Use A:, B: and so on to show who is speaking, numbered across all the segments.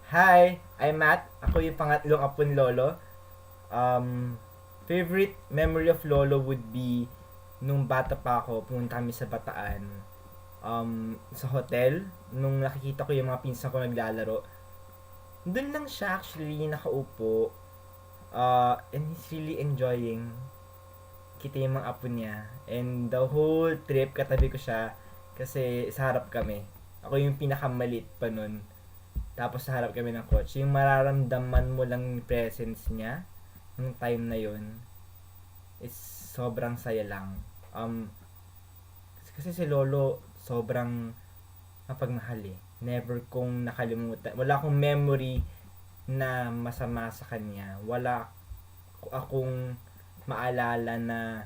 A: Hi, I'm Matt. Ako yung pangatlong apon lolo. Um, Favorite memory of lolo would be nung bata pa ako, pumunta kami sa Bataan. Sa hotel, nung nakikita ko yung mga pinsan ko naglalaro. Doon lang siya actually nakaupo. And he's really enjoying. Kita yung mga apo niya. And the whole trip, katabi ko siya. Kasi sa harap kami. Ako yung pinakamalit pa nun. Tapos sa harap kami ng coach. Yung mararamdaman mo lang yung presence niya nung time na yun is sobrang saya lang. Kasi si Lolo sobrang mapagmahal eh. Never kong nakalimutan. Wala akong memory na masama sa kanya. Wala akong maalala na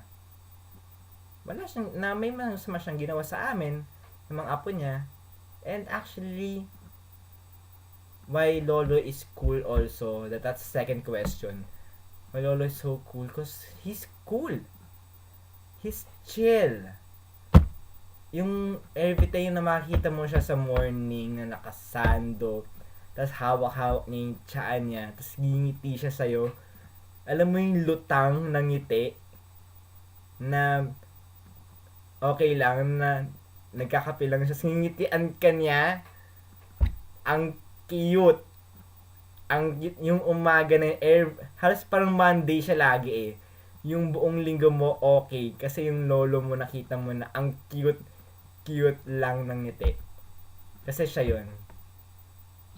A: wala siyang, na may masama siyang ginawa sa amin, ng mga apo niya. And actually, why Lolo is cool also, that's the second question. Why Lolo is so cool? Because he's cool. He's chill. Yung every time na makita mo siya sa morning na nakasando, tapos hawak-hawak niya yung tiyaan niya, tapos ngingiti siya sa'yo. Alam mo yung lutang ng ngiti na okay lang na nagkakape lang siya, ngingitian ka niya. Ang cute. Yung umaga na halos parang Monday siya lagi eh. Yung buong linggo mo okay kasi yung lolo mo nakita mo na ang cute lang ng ngiti. Kasi siya yun.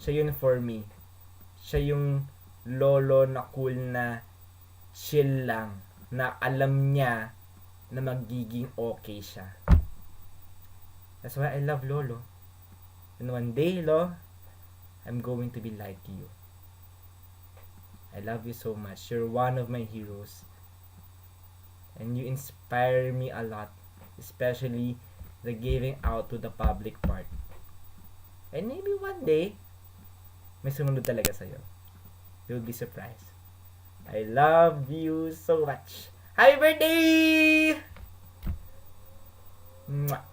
A: Siya yun for me. Siya yung lolo na cool na chill lang. Na alam niya na magiging okay siya. That's why I love Lolo. And one day, Lo, I'm going to be like you. I love you so much. You're one of my heroes. And you inspire me a lot. Especially the giving out to the public part. And maybe one day, may sumunod talaga sa'yo. You'll be surprised. I love you so much. Happy birthday! Mwah!